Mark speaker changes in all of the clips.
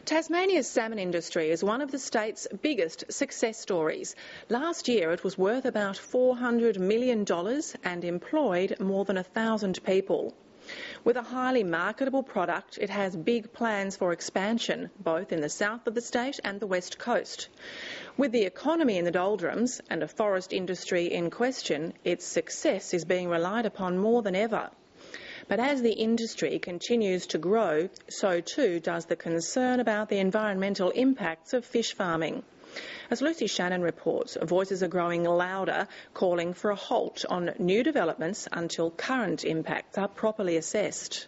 Speaker 1: Tasmania's salmon industry is one of the state's biggest success stories. Last year it was worth about $400 million and employed more than 1,000 people. With a highly marketable product, it has big plans for expansion, both in the south of the state and the west coast. With the economy in the doldrums and a forest industry in question, its success is being relied upon more than ever. But as the industry continues to grow, so too does the concern about the environmental impacts of fish farming. As Lucy Shannon reports, voices are growing louder, calling for a halt on new developments until current impacts are properly assessed.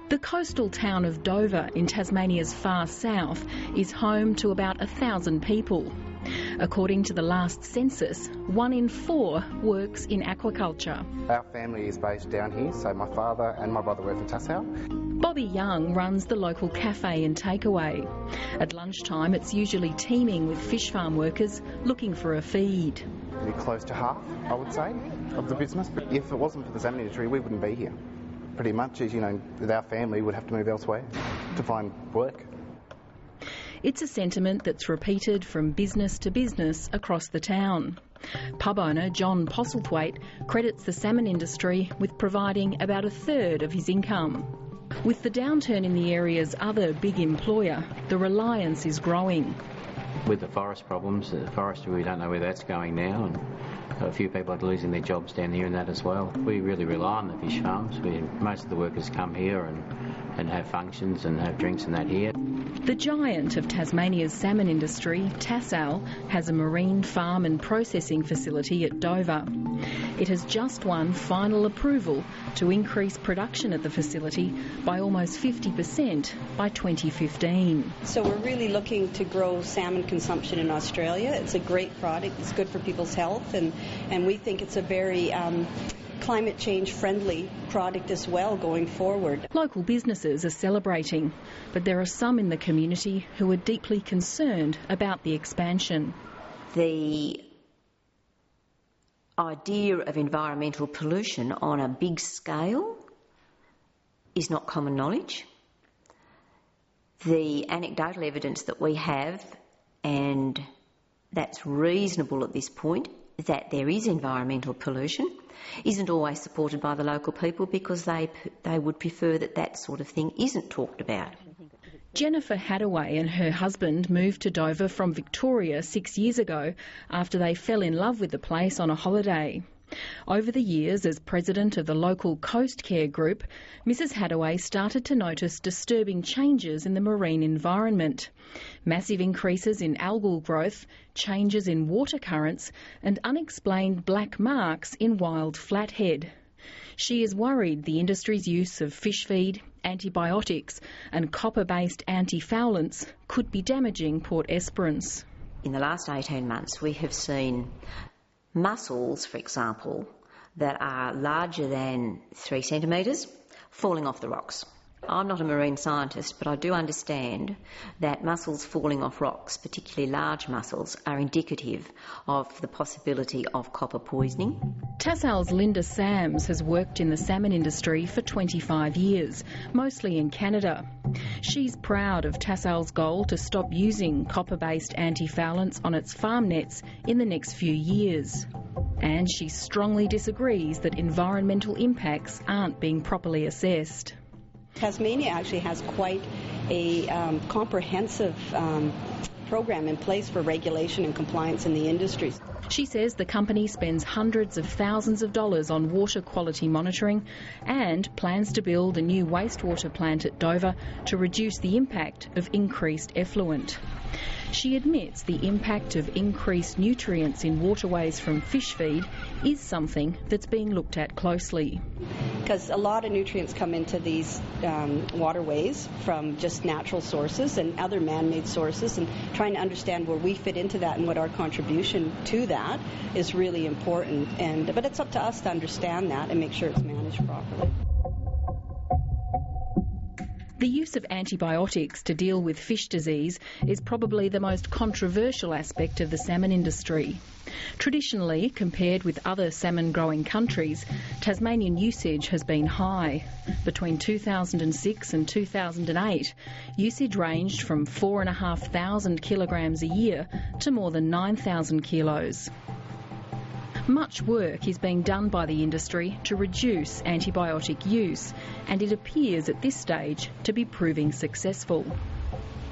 Speaker 2: The coastal town of Dover in Tasmania's far south is home to about 1,000 people. According to the last census, 1 in 4 works in aquaculture.
Speaker 3: Our family is based down here, so my father and my brother work for Tasmania.
Speaker 2: Bobby Young runs the local cafe and takeaway. At lunchtime, it's usually teeming with fish farm workers looking for a feed.
Speaker 3: We're close to half, I would say, of the business. But if it wasn't for the salmon industry, we wouldn't be here. Pretty much, as you know, with our family, would have to move elsewhere to find work.
Speaker 2: It's a sentiment that's repeated from business to business across the town. Pub owner John POSTLETHWAITE credits the salmon industry with providing about 1/3 of his income. With the downturn in the area's other big employer, the reliance is growing.
Speaker 4: With the forest problems, the forestry, we don't know where that's going now, and a few people are losing their jobs down here and that as well. We really rely on the fish farms. Most of the workers come here and have functions and have drinks and that here.
Speaker 2: The giant of Tasmania's salmon industry, Tassal, has a marine farm and processing facility at Dover. It has just won final approval to increase production at the facility by almost 50% by 2015.
Speaker 5: So we're really looking to grow salmon consumption in Australia. It's a great product. It's good for people's health, and we think it's a very climate change friendly product as well going forward.
Speaker 2: Local businesses are celebrating, but there are some in the community who are deeply concerned about the expansion.
Speaker 6: The idea of environmental pollution on a big scale is not common knowledge. The anecdotal evidence that we have, and that's reasonable at this point, that there is environmental pollution, isn't always supported by the local people because they would prefer that sort of thing isn't talked about.
Speaker 2: Jennifer Hadaway and her husband moved to Dover from Victoria 6 years ago after they fell in love with the place on a holiday. Over the years, as president of the local Coast Care group, Mrs Hadaway started to notice disturbing changes in the marine environment. Massive increases in algal growth, changes in water currents and unexplained black marks in wild flathead. She is worried the industry's use of fish feed, antibiotics and copper-based antifoulants could be damaging Port Esperance.
Speaker 6: In the last 18 months, we have seen mussels, for example, that are larger than 3 centimetres falling off the rocks. I'm not a marine scientist, but I do understand that mussels falling off rocks, particularly large mussels, are indicative of the possibility of copper poisoning.
Speaker 2: Tassal's Linda Sams has worked in the salmon industry for 25 years, mostly in Canada. She's proud of Tassal's goal to stop using copper-based antifoulants on its farm nets in the next few years. And she strongly disagrees that environmental impacts aren't being properly assessed.
Speaker 5: Tasmania actually has quite a comprehensive program in place for regulation and compliance in the industry.
Speaker 2: She says the company spends hundreds of thousands of dollars on water quality monitoring and plans to build a new wastewater plant at Dover to reduce the impact of increased effluent. She admits the impact of increased nutrients in waterways from fish feed is something that's being looked at closely.
Speaker 5: Because a lot of nutrients come into these waterways from just natural sources and other man-made sources, and trying to understand where we fit into that and what our contribution to that is really important. But it's up to us to understand that and make sure it's managed properly.
Speaker 2: The use of antibiotics to deal with fish disease is probably the most controversial aspect of the salmon industry. Traditionally, compared with other salmon-growing countries, Tasmanian usage has been high. Between 2006 and 2008, usage ranged from 4,500 kilograms a year to more than 9,000 kilos. Much work is being done by the industry to reduce antibiotic use, and it appears at this stage to be proving successful.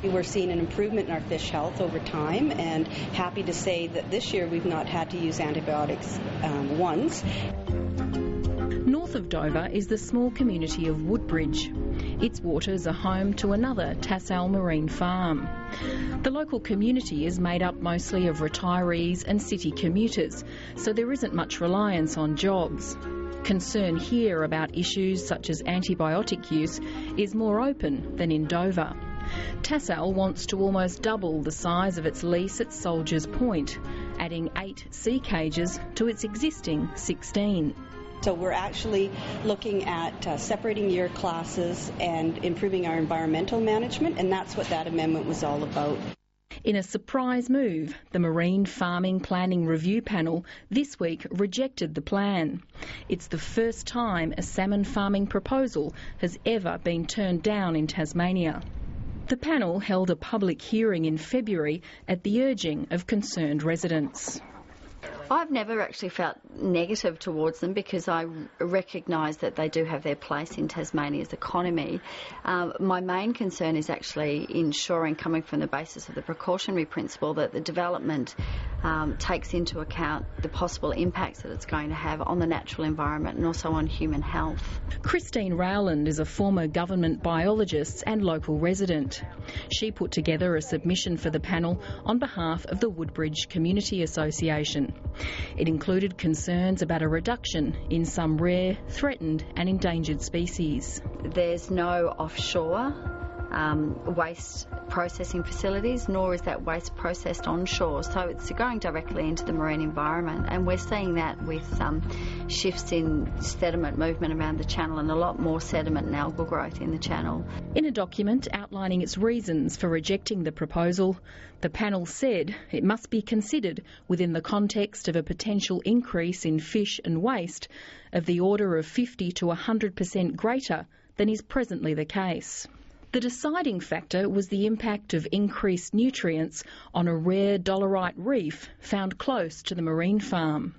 Speaker 5: We're seeing an improvement in our fish health over time, and happy to say that this year we've not had to use antibiotics once.
Speaker 2: North of Dover is the small community of Woodbridge. Its waters are home to another Tassal marine farm. The local community is made up mostly of retirees and city commuters, so there isn't much reliance on jobs. Concern here about issues such as antibiotic use is more open than in Dover. Tassal wants to almost double the size of its lease at Soldiers Point, adding 8 sea cages to its existing 16.
Speaker 5: So we're actually looking at separating year classes and improving our environmental management, and that's what that amendment was all about.
Speaker 2: In a surprise move, the Marine Farming Planning Review Panel this week rejected the plan. It's the first time a salmon farming proposal has ever been turned down in Tasmania. The panel held a public hearing in February at the urging of concerned residents.
Speaker 7: I've never actually felt negative towards them because I recognise that they do have their place in Tasmania's economy. My main concern is actually ensuring, coming from the basis of the precautionary principle, that the development takes into account the possible impacts that it's going to have on the natural environment and also on human health. Christine
Speaker 2: ROWLAND is a former government biologist and local resident. She put together a submission for the panel on behalf of the Woodbridge Community Association. It included concerns about a reduction in some rare, threatened and endangered species.
Speaker 7: There's no offshore waste processing facilities, nor is that waste processed onshore, so it's going directly into the marine environment, and we're seeing that with shifts in sediment movement around the channel and a lot more sediment and algal growth in the channel.
Speaker 2: In a document outlining its reasons for rejecting the proposal, the panel said it must be considered within the context of a potential increase in fish and waste of the order of 50 to 100% greater than is presently the case. The deciding factor was the impact of increased nutrients on a rare dolerite reef found close to the marine farm.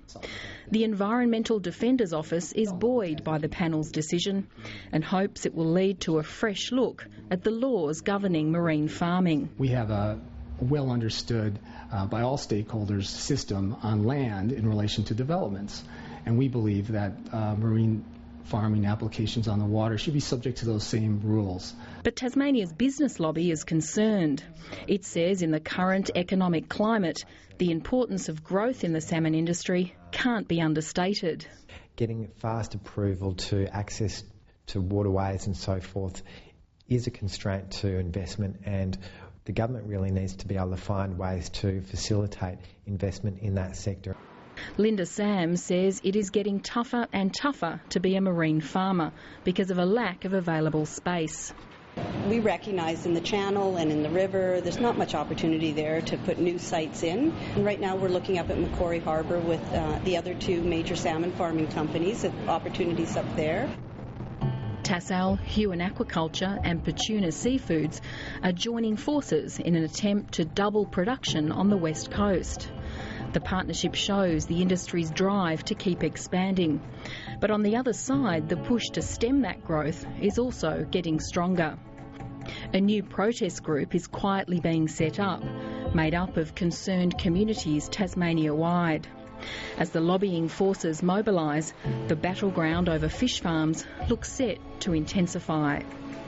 Speaker 2: The Environmental Defender's Office is buoyed by the panel's decision and hopes it will lead to a fresh look at the laws governing marine farming.
Speaker 8: We have a well understood by all stakeholders system on land in relation to developments, and we believe that marine farming applications on the water should be subject to those same rules.
Speaker 2: But Tasmania's business lobby is concerned. It says in the current economic climate, the importance of growth in the salmon industry can't be understated.
Speaker 9: Getting fast approval to access to waterways and so forth is a constraint to investment, and the government really needs to be able to find ways to facilitate investment in that sector.
Speaker 2: Linda Sam says it is getting tougher and tougher to be a marine farmer because of a lack of available space.
Speaker 5: We recognise in the channel and in the river there's not much opportunity there to put new sites in. And right now we're looking up at Macquarie Harbour with the other 2 major salmon farming companies at opportunities up there.
Speaker 2: Tassal, Huon Aquaculture and Petuna Seafoods are joining forces in an attempt to double production on the west coast. The partnership shows the industry's drive to keep expanding. But on the other side, the push to stem that growth is also getting stronger. A new protest group is quietly being set up, made up of concerned communities Tasmania-wide. As the lobbying forces mobilise, the battleground over fish farms looks set to intensify.